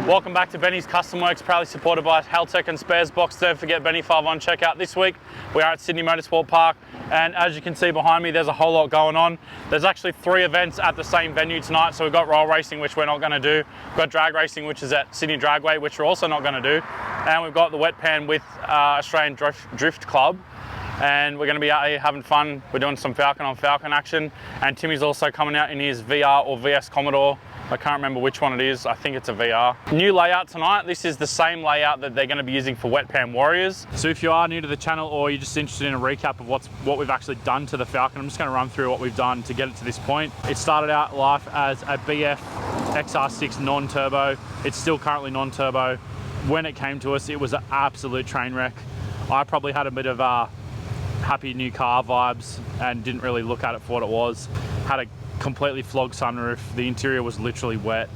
Welcome back to Benny's Custom Works, proudly supported by Haltech and Sparesbox. Don't forget Benny 5 on checkout this week. We are at Sydney Motorsport Park, and as you can see behind me, there's a whole lot going on. There's actually 3 events at the same venue tonight. So we've got roll racing, which we're not going to do. We've got drag racing, which is at Sydney Dragway, which we're also not going to do. And we've got the wet pan with Australian Drift Club. And we're going to be out here having fun. We're doing some Falcon on Falcon action. And Timmy's also coming out in his VR or VS Commodore. I can't remember which one it is. I think it's a VR. New layout tonight. This is the same layout that they're going to be using for Wet Pan Warriors. So if you are new to the channel or you're just interested in a recap of what we've actually done to the Falcon, I'm just going to run through what we've done to get it to this point. It started out life as a BF XR6 non-turbo. It's still currently non-turbo. When it came to us, it was an absolute train wreck. I probably had a bit of happy new car vibes and didn't really look at it for what it was. Had a completely flogged sunroof. The interior was literally wet.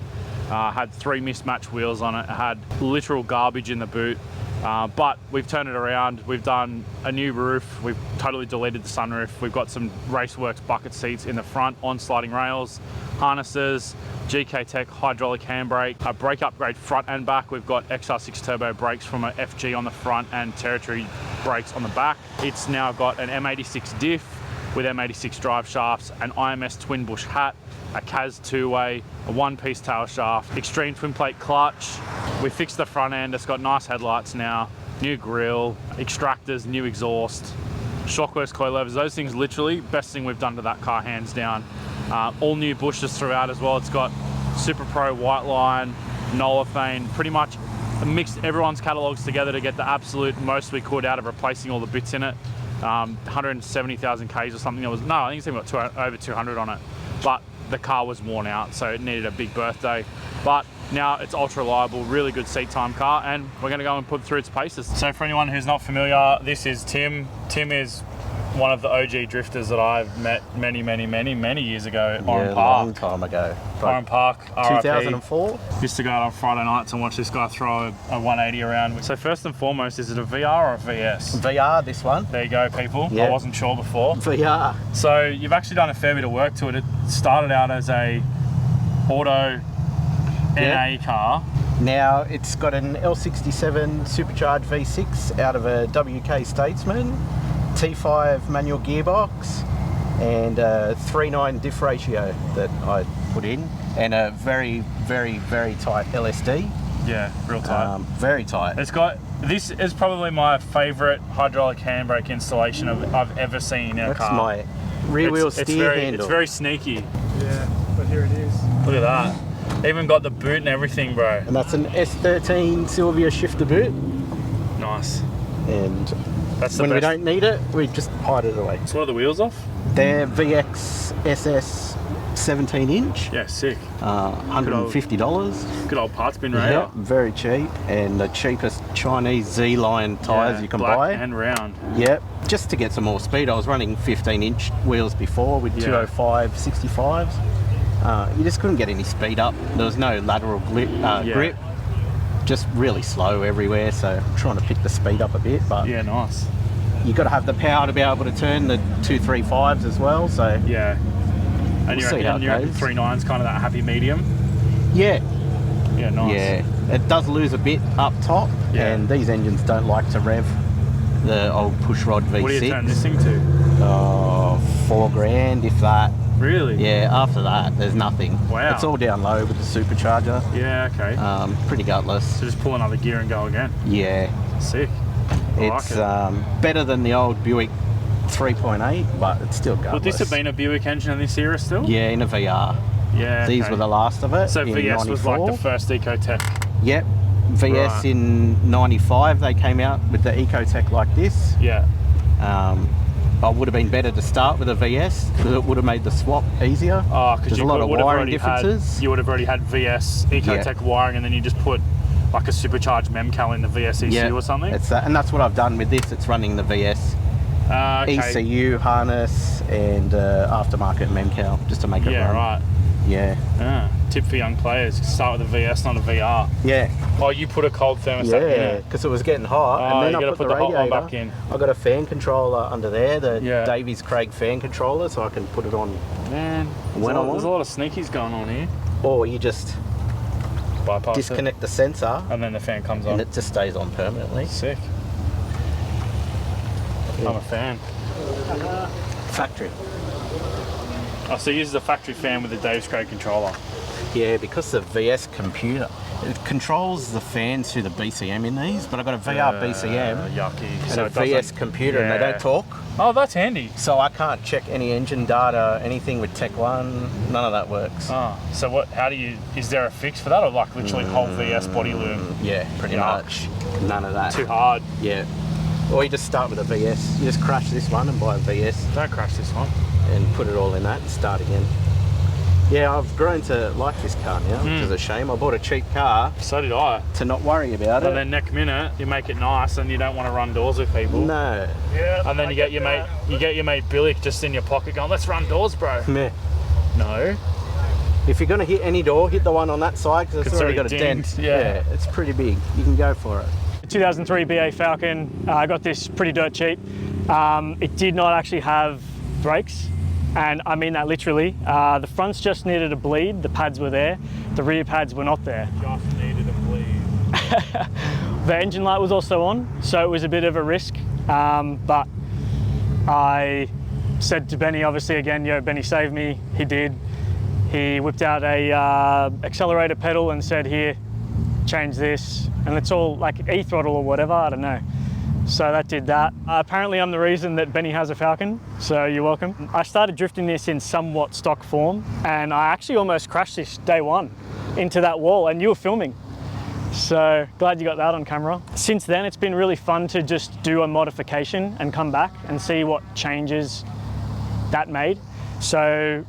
Had 3 mismatched wheels on it. It had literal garbage in the boot. But we've turned it around. We've done a new roof. We've totally deleted the sunroof. We've got some Raceworks bucket seats in the front on sliding rails, harnesses, GK Tech hydraulic handbrake, a brake upgrade front and back. We've got XR6 turbo brakes from a FG on the front and Territory brakes on the back. It's now got an M86 diff with M86 drive shafts, an IMS twin bush hat, a CAS 2-way, a 1-piece tail shaft, extreme twin plate clutch. We fixed the front end. It's got nice headlights now, new grille, extractors, new exhaust, Shockworks coilovers. Those things literally best thing we've done to that car, hands down. All new bushes throughout as well. It's got Super Pro white line, Nolafane, pretty much mixed everyone's catalogs together to get the absolute most we could out of replacing all the bits in it. 170,000 Ks or something. I think it's even got over 200 on it. But the car was worn out, so it needed a big birthday. But now it's ultra reliable, really good seat time car, and we're going to go and put it through its paces. So for anyone who's not familiar, this is Tim. Tim is one of the OG drifters that I've met many years ago at Oran Park. Long time ago. Oran Park, RIP. 2004. Used to go out on Friday nights and watch this guy throw a 180 around. So first and foremost, is it a VR or a VS? VR, this one. There you go, people. Yep. I wasn't sure before. VR. So you've actually done a fair bit of work to it. It started out as a auto NA car. Now it's got an L67 supercharged V6 out of a WK Statesman, T5 manual gearbox, and a 3:9 diff ratio that I put in, and a very tight LSD. Yeah, real tight. Very tight. This is probably my favourite hydraulic handbrake installation I've ever seen in a car. That's my rear wheel steer handle. It's very sneaky. Yeah, but here it is. Look at that. Even got the boot and everything, bro. And that's an S13 Sylvia shifter boot. Nice. And that's the when best. we don't need it, we just hide it away. So what are the wheels off? They're VX SS 17 inch. Yeah, sick. $150. Good old parts bin Yeah, radar. very cheap, and the cheapest Chinese Z-line tyres you can black buy. and round. Yep, just to get some more speed. I was running 15-inch wheels before with 205 65s. You just couldn't get any speed up. There was no lateral grip. Just really slow everywhere, so I'm trying to pick the speed up a bit. But yeah, nice. You got to have the power to be able to turn the 235s as well. So yeah, and we'll see how it goes. 3.9's kind of that happy medium. Yeah. Yeah, nice. Yeah, it does lose a bit up top, and these engines don't like to rev the old pushrod V6. What do you turn this thing to? $4,000, if that. Really? Yeah, after that, there's nothing. Wow. It's all down low with the supercharger. Yeah, okay. Pretty gutless. So just pull another gear and go again? Yeah. Sick. It's better than the old Buick 3.8, but it's still gutless. Would this have been a Buick engine in this era still? Yeah, in a VR. Yeah, These were the last of it. So in VS 94. was like the first Ecotech? Yep. VS in 95, they came out with the Ecotech like this. Yeah. I would have been better to start with a VS because it would have made the swap easier. Oh, because there's a lot of wiring differences. You would have already had VS Ecotech wiring, and then you just put like a supercharged Memcal in the VS ECU or something? It's that, and that's what I've done with this. It's running the VS okay. ECU harness and aftermarket Memcal just to make it run. Yeah, right. Yeah. Tip for young players, start with a VS, not a VR. Yeah. Oh, you put a cold thermostat in there? because it was getting hot. Oh, and then you I got to put put the hot radiator. one back in. I got a fan controller under there, the Davies Craig fan controller, so I can put it on Man, when I want. There's a lot of sneakies going on here. Or you just bypass disconnect the sensor, and then the fan comes on. and it just stays on permanently. Sick. I'm a fan. Factory. Oh, so you use the factory fan with the Dave's Crate controller. Yeah, because the VS computer, it controls the fans through the BCM in these, but I've got a VR BCM Yucky. and So a it doesn't- VS computer, and they Yeah. don't talk. Oh, that's handy. So I can't check any engine data, anything with Tech One, none of that works. Oh, so what? How do you? Is there a fix for that, or like literally whole VS body loom? Yeah, pretty Yuck. much. None of that. Too hard. Yeah. Or you just start with a VS. You just crash this one and buy a VS Don't crash this one. and put it all in that and start again. Yeah, I've grown to like this car now, which is a shame. I bought a cheap car So did I. to not worry about But it. then next minute you make it nice, and you don't want to run doors with people. No. Yeah. And then you get your mate Billick just in your pocket going, "Let's run doors, bro." Meh. No. If you're going to hit any door, hit the one on that side because it's It's already got already a dent. dinged, yeah. It's pretty big. You can go for it. 2003 BA Falcon. I got this pretty dirt cheap. It did not actually have brakes, and I mean that literally. The fronts just needed a bleed. The pads were there. The rear pads were not there. Just needed a bleed. The engine light was also on, so it was a bit of a risk. But I said to Benny, obviously again, "Yo, Benny, save me." He did. He whipped out a accelerator pedal and said, "Here, change this," and it's all like e-throttle or whatever, I don't know. So that did that. Apparently I'm the reason that Benny has a Falcon, so you're welcome. I started drifting this in somewhat stock form, and I actually almost crashed this day one into that wall, and you were filming. So glad you got that on camera. Since then, it's been really fun to just do a modification and come back and see what changes that made. So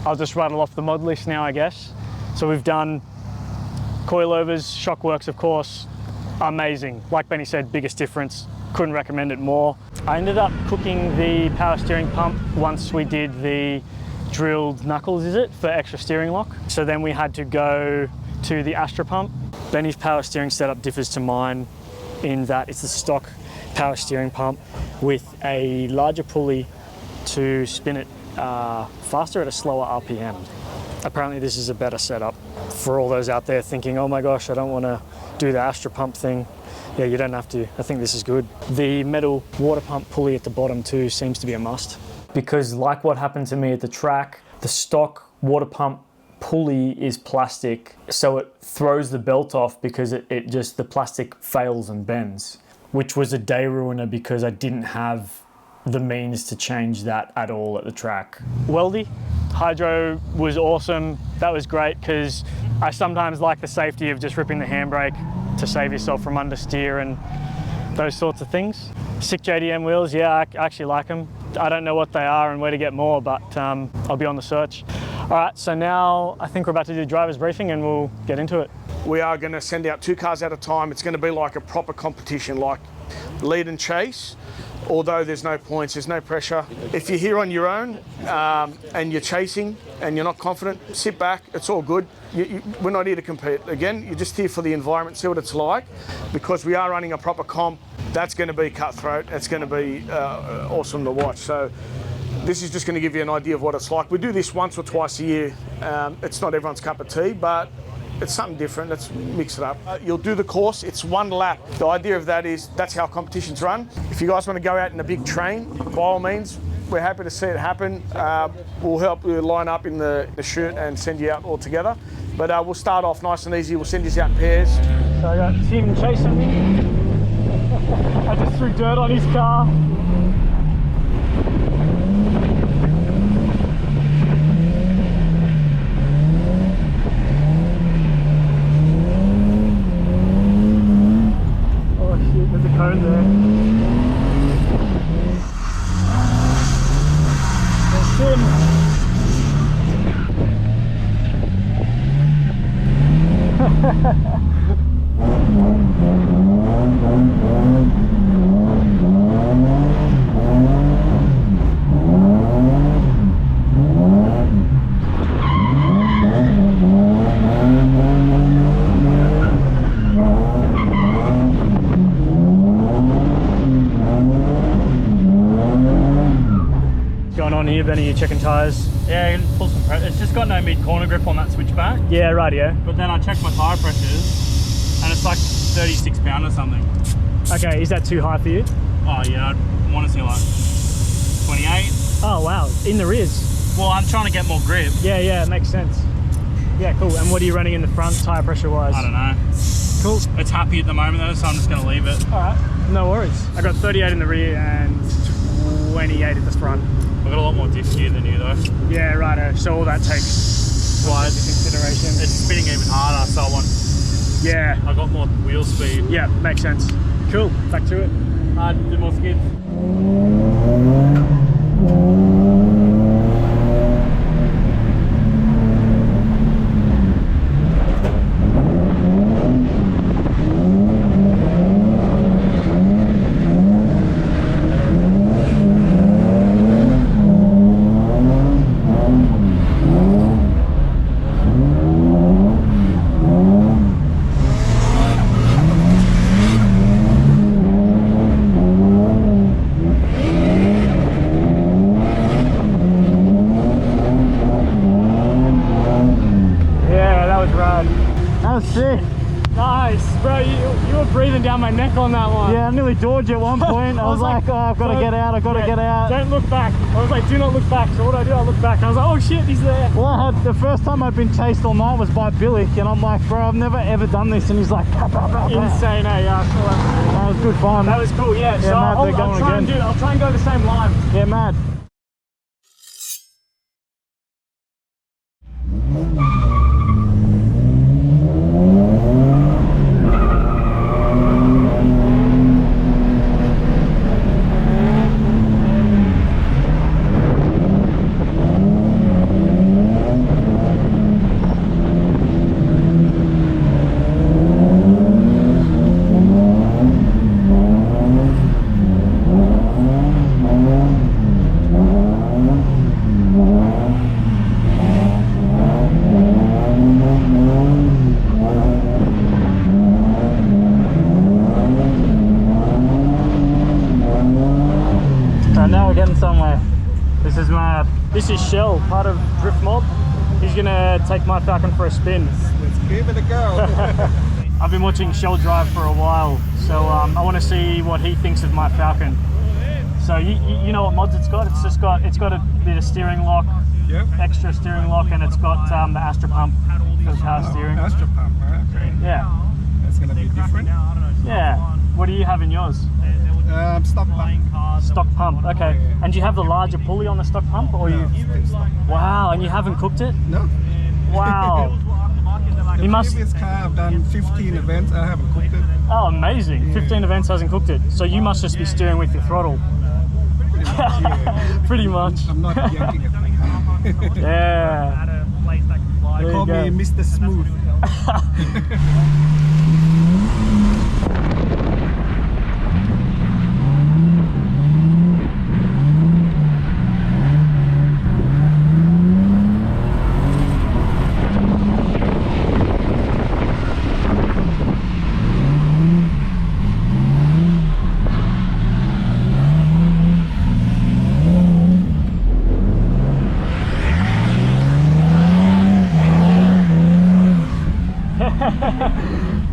I'll just rattle off the mod list now, I guess. So we've done coilovers, shockworks, of course, amazing. Like Benny said, biggest difference. Couldn't recommend it more. I ended up cooking the power steering pump once we did the drilled knuckles, is it, for extra steering lock. So then we had to go to the Astra pump. Benny's power steering setup differs to mine in that it's a stock power steering pump with a larger pulley to spin it faster at a slower RPM. Apparently this is a better setup for all those out there thinking, "Oh my gosh, I don't want to do the Astra pump thing." Yeah, you don't have to. I think this is good. The metal water pump pulley at the bottom too seems to be a must. Because like what happened to me at the track, the stock water pump pulley is plastic, so it throws the belt off because the plastic fails and bends, which was a day ruiner because I didn't have the means to change that at all at the track. Weldy, hydro was awesome. That was great because I sometimes like the safety of just ripping the handbrake to save yourself from understeer and those sorts of things. Sick JDM wheels, yeah, I actually like them. I don't know what they are and where to get more, but I'll be on the search. All right, so now I think we're about to do the driver's briefing and we'll get into it. We are going to send out 2 cars at a time. It's going to be like a proper competition, like lead and chase. Although there's no points, there's no pressure. If you're here on your own and you're chasing and you're not confident, sit back, it's all good. We're not here to compete. Again, you're just here for the environment, see what it's like. Because we are running a proper comp, that's going to be cutthroat. It's going to be awesome to watch. So this is just going to give you an idea of what it's like. We do this once or twice a year. It's not everyone's cup of tea, but it's something different. Let's mix it up. You'll do the course. It's 1 lap. The idea of that is that's how competitions run. If you guys want to go out in a big train, by all means, we're happy to see it happen. We'll help you line up in the chute and send you out all together. But we'll start off nice and easy. We'll send you out in pairs. So I got Tim chasing me. I just threw dirt on his car. Oh shit, there's a cone there. There's Tim. going on here, Benny? You checking tyres? Yeah, you can pull some pressure. It's just got no mid corner grip on that switchback. Yeah, right, yeah. But then I checked my tyre pressures and it's like 36 pound or something. Okay, is that too high for you? Oh yeah, I'd want to see like 28. Oh wow, in the rears. Well, I'm trying to get more grip. Yeah, yeah, it makes sense. Yeah, cool. And what are you running in the front, tyre pressure wise? I don't know. Cool. It's happy at the moment though, so I'm just going to leave it. All right, no worries. I got 38 in the rear and 28 at the front. I've got a lot more diff here than you though. Yeah, righto. So all that takes into consideration. It's spinning even harder, so I want. Yeah. I got more wheel speed. Yeah, makes sense. Cool. Back to it. Do more skids. Sick. Nice, bro. You were breathing down my neck on that one. Yeah, I nearly dodged at one point. I was like, oh, I've got to get out, I've got to get out. Don't look back. I was like, do not look back. So what I did, I looked back. I was like, oh shit, he's there. Well, the first time I've been chased all night was by Billick, and I'm like, bro, I've never ever done this. And he's like, bah, bah, bah, bah. Insane, eh? Yeah, That was good fun. that was cool, yeah. So mad, they're going again. I'll try and go the same line. Yeah, mad. This is mad. This is Shell, part of Drift Mob. He's gonna take my Falcon for a spin. Let's give it a go. I've been watching Shell drive for a while, so I want to see what he thinks of my Falcon. So you know what mods it's got? It's got a bit of steering lock, Yep. extra steering lock, and it's got the Astra pump for power steering. Astra pump, right? Okay. Yeah, That's gonna be different. yeah. What do you have in yours? Stock pump. Stock pump. Okay. And do you have the larger pulley on the stock pump, or you? Wow. And you haven't cooked it? No. Wow. The You must. previous car I've done 15 events. I haven't cooked it. Oh, amazing. 15 events hasn't cooked it. So you must just be steering with your throttle. Pretty much, yeah. Pretty much. I'm not yanking it. Yeah. There Call you me go. Mr. Smooth.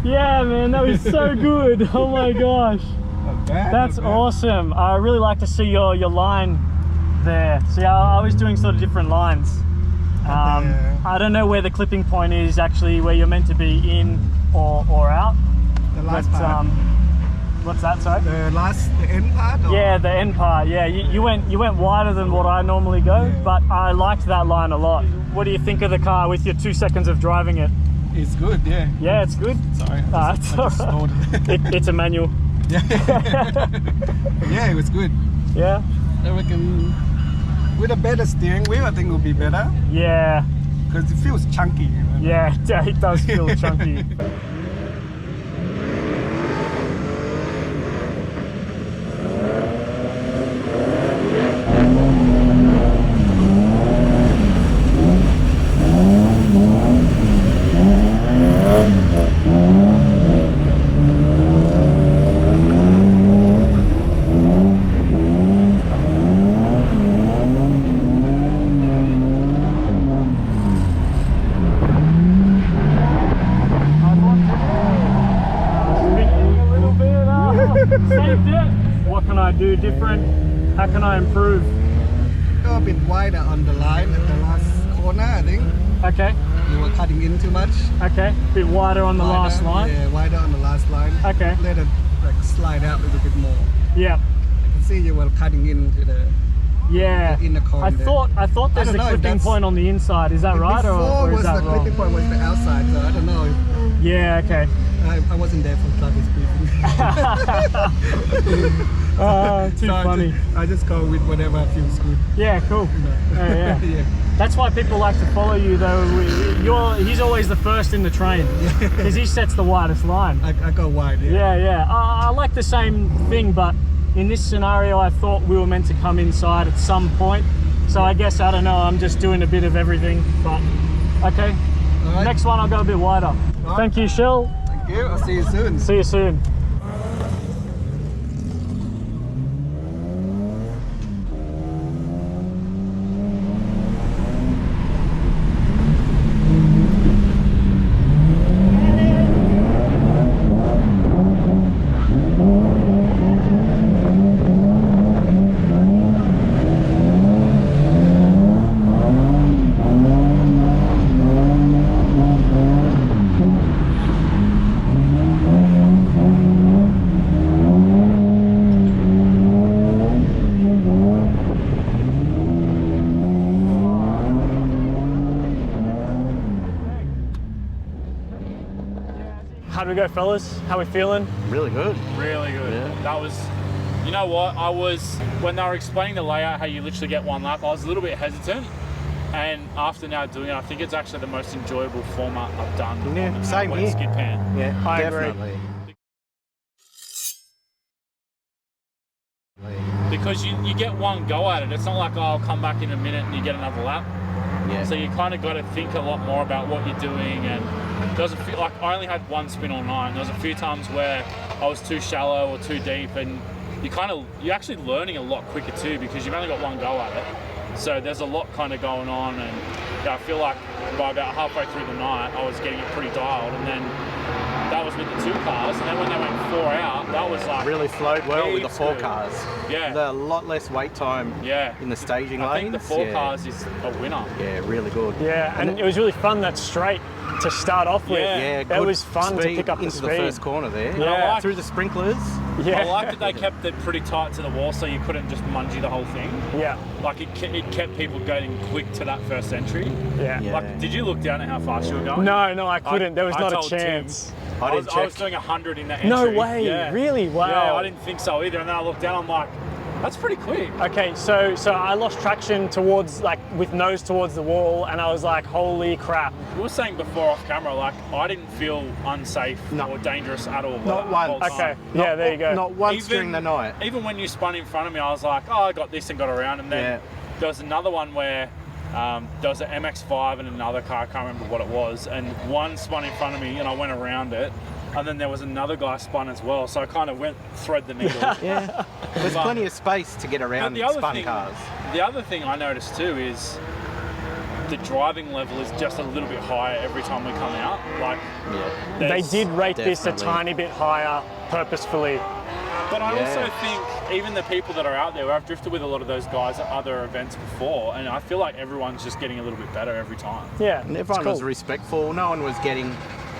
Yeah, man, that was so good. Oh my gosh. Not bad, That's not bad. awesome. I really like to see your line there. See, I was doing sort of different lines. I don't know where the clipping point is actually, where you're meant to be in or out. The last But part. what's that, sorry? The end part? Or? Yeah, the end part. Yeah, you went wider than what I normally go, but I liked that line a lot. What do you think of the car with your 2 seconds of driving it? It's good, yeah. Yeah, it's good. Sorry, Ah, I it's just alright. snorted. It's a manual. Yeah. Yeah, it was good. Yeah. I reckon with a better steering wheel, I think it will be better Yeah. because it feels chunky. You know? Yeah, it does feel chunky. How can I improve? Go a bit wider on the line at the last corner, I think. Okay. You were cutting in too much. Okay. A bit wider on the last line. Yeah, wider on the last line. Okay. Let it like slide out a little bit more. Yeah. I can see you were cutting into the Yeah. inner cone. I thought there's a don't know if clipping that's- point on the inside. Is that right, Before or was is that the wrong? clipping point was the outside, so I don't know. Yeah. Okay. I wasn't there for Travis briefing. Too funny. I just go with whatever feels good. Yeah. Cool. Yeah. Yeah. That's why people like to follow you, though. He's always the first in the train because he sets the widest line. I go wide. Yeah. I like the same thing, but in this scenario, I thought we were meant to come inside at some point. So I guess, I don't know, I'm just doing a bit of everything, but okay. All right. Next one, I'll go a bit wider. right. Thank you, Shell. Thank you. I'll see you soon. See you soon. How do we go, fellas? How we feeling? Really good. Really good. Yeah. That was, you know what, when they were explaining the layout, how you literally get one lap, I was a little bit hesitant. And after now doing it, I think it's actually the most enjoyable format I've done. Yeah, on the same wet here. skid pan. Yeah, I agree. definitely. Because you get one go at it. It's not like, oh, I'll come back in a minute and you get another lap. Yeah. So you kind of got to think a lot more about what you're doing. And there's a few, like I only had one spin all night. And there was a few times where I was too shallow or too deep, and you're actually learning a lot quicker too because you've only got one go at it. So there's a lot kind of going on, and yeah, I feel like by about halfway through the night, I was getting it pretty dialed, and then that was with the 2 cars, and then when they went 4 out, that was like Really flowed well with the heaps 4 good. cars. Yeah. There's a lot less wait time Yeah. in the staging I lanes. think the 4 yeah. cars is a winner. Yeah, really good. Yeah, and it was really fun, that straight to start off with. Yeah. Yeah, That good was fun to speed pick up the into speed. the first corner there. Yeah. like- Through the sprinklers. Yeah. I like that they kept it pretty tight to the wall so you couldn't just mungy the whole thing. Yeah. Like it kept people getting quick to that first entry. Yeah. Yeah. Like, did you look down at how fast you were going? No, I couldn't. There was I not a told Tim. chance. I didn't I was check. doing 100 in that entry. No way. Yeah. Really? Wow. Yeah, I didn't think so either. And then I looked down, I'm like, that's pretty quick. Okay, so I lost traction towards, like, with nose towards the wall, and I was like, holy crap. We were saying before off camera, like, I didn't feel unsafe or dangerous at all. Not the whole once. time. Okay, yeah, there you go. Not once during the night. Even when you spun in front of me, I was like, oh, I got this and got around. And then Yeah. there was another one where there was an MX-5 and another car, I can't remember what it was, and one spun in front of me and I went around it. And then there was another guy spun as well, so I kind of went thread the needle. Yeah. There's But- plenty of space to get around spun cars. The other thing I noticed too is the driving level is just a little bit higher every time we come out. Like, Yeah. They there's- did rate this a definitely. tiny bit higher purposefully. But I also Yeah. think even the people that are out there, I've drifted with a lot of those guys at other events before, and I feel like everyone's just getting a little bit better every time. Yeah, And it's everyone was cool. respectful. No one was getting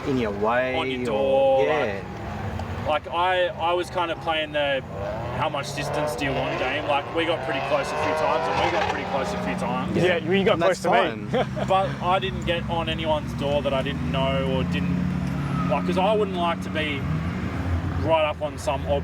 in your way. On your or- door, Yeah. Like I was kind of playing the how much distance do you want game. Like we got pretty close a few times, and we got pretty close a few times. Yeah, you got And close that's to me. fine. But I didn't get on anyone's door that I didn't know or didn't like, because I wouldn't like to be right up on or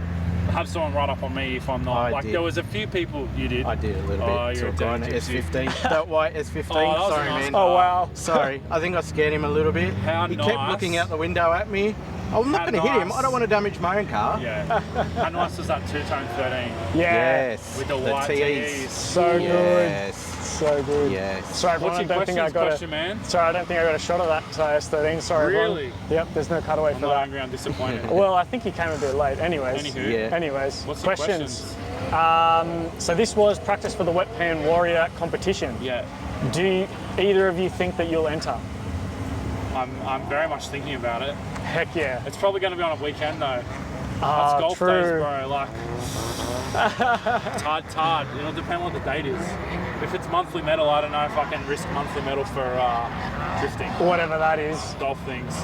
have someone right up on me if I'm not. I Like did. there was a few people you did. I did a little Oh, bit. you're To a a guy in dirty gypsy. S15. That white S15. Oh, that was a Sorry, nice man. car. Oh, wow. Sorry. I think I scared him a little bit. How he nice. kept looking out the window at me. I'm not How going to hit him. nice. I don't want to damage my own car. Yeah. How nice was that two-tone 13 Yeah. Yes. with the white TEs. TEs? So Yes. So good. Yes. Sorry, What's everyone, I your don't think I got question, man? Sorry, I don't think I got a shot of that S13. Sorry, everyone. Really? Yep, there's no cutaway I'm for not that. angry, I'm disappointed. Well, I think he came a bit late. Anyways. Anywho. Yeah. Anyways, What's your questions? So this was practice for the Wet Pan Warrior competition. Yeah. Do either of you think that you'll enter? I'm very much thinking about it. Heck yeah. It's probably going to be on a weekend though. Ah, That's golf true. days, bro. Like, It's hard. It'll depend what the date is. If it's monthly medal, I don't know if I can risk monthly medal for drifting. Whatever that is. Golf things.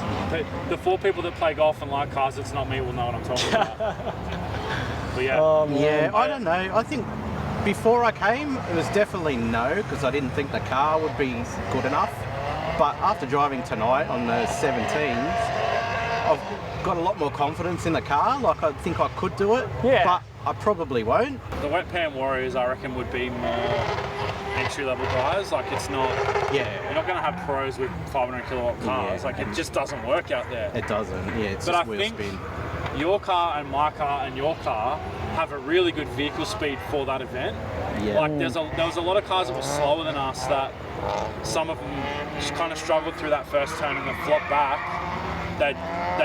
The 4 people that play golf and like cars, it's not me, will know what I'm talking about. But yeah. Yeah, I don't know. I think before I came, it was definitely no, because I didn't think the car would be good enough. But after driving tonight on the 17s, I've got a lot more confidence in the car. Like, I think I could do it, but I probably won't. The wet pan warriors, I reckon, would be more entry-level guys. Like, it's not... Yeah. You're not going to have pros with 500 kilowatt cars. Like, it just doesn't work out there. It doesn't, yeah, it's but just I wheel think spin. your car and my car and your car have a really good vehicle speed for that event. Yeah. Like, there was a lot of cars that were slower than us that some of them just kind of struggled through that first turn and then flopped back. They'd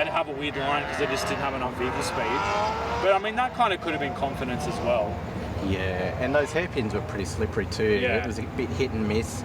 have a weird line because they just didn't have enough vehicle speed. But I mean, that kind of could have been confidence as well. Yeah, and those hairpins were pretty slippery too. Yeah. It was a bit hit and miss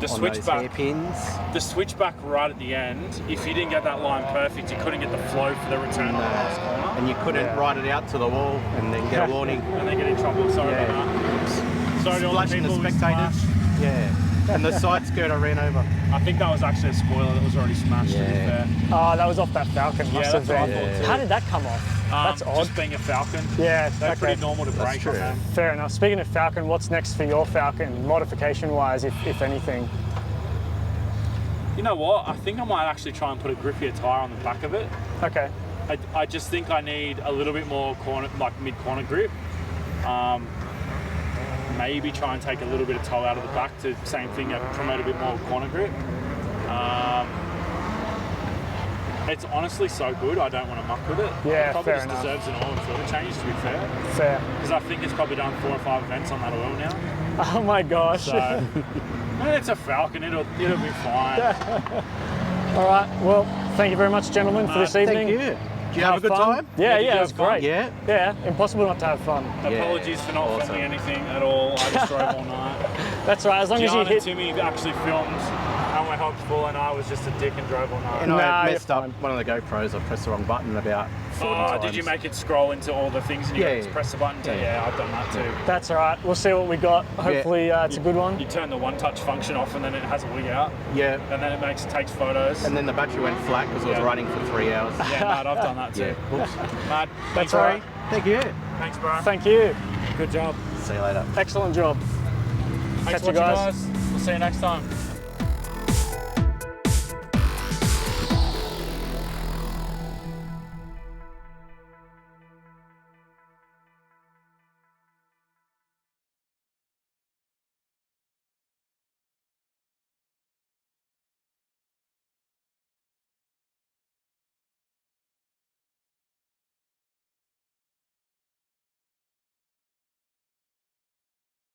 The on those switchback, hairpins. the switchback right at the end, if you didn't get that line perfect, you couldn't get the flow for the return on the last corner. And you couldn't ride it out to the wall and then get a warning. And then get in trouble. Sorry about that. Sorry to all the Splashing people the who spectators. smashed. Yeah. And the side skirt I ran over. I think that was actually a spoiler that was already smashed, to be fair. Oh, that was off that Falcon. Must have that's what I been. thought too. How did that come off? That's odd. Just being a Falcon. Yeah, They're okay. pretty normal to break on them. Fair enough. Speaking of Falcon, what's next for your Falcon, modification-wise, if anything? You know what? I think I might actually try and put a grippier tyre on the back of it. Okay. I just think I need a little bit more corner, like mid-corner grip. Maybe try and take a little bit of toe out of the back to same thing, promote a bit more corner grip. It's honestly so good, I don't want to muck with it. Yeah, it probably fair just enough. deserves an oil and filter change, to be fair. Fair. Because I think it's probably done 4 or 5 events on that oil now. Oh my gosh. So, I mean, it's a Falcon, it'll be fine. All right. Well, thank you very much, gentlemen, for this evening. Thank you. Did you have a good fun? time? Yeah, did you it have was fun? great. Yeah. Yeah, impossible not to have fun. Apologies for not Awesome. filming anything at all. I just drove all night. That's right, as long as John you and hit... Timmy actually filmed and went hopped full, and I was just a dick and drove all night. And Nah, I you're messed up fine. one of the GoPros. I pressed the wrong button about 40 times. Did you make it scroll into all the things and you Yeah, just yeah. press the button? Yeah, I've done that too. That's all right. We'll see what we got. Hopefully it's a good one. You turn the one-touch function off and then it has a wig out, Yeah. and then it takes photos. And then the battery went flat because I was Yeah. riding for 3 hours. Yeah, mad, I've done that too. Yeah. Whoops. Mad. That's Thanks, bro. right. Thank you. Thanks, bro. Thank you. Good job. See you later. Excellent job. Thanks Catch for you watching, guys. guys. We'll see you next time.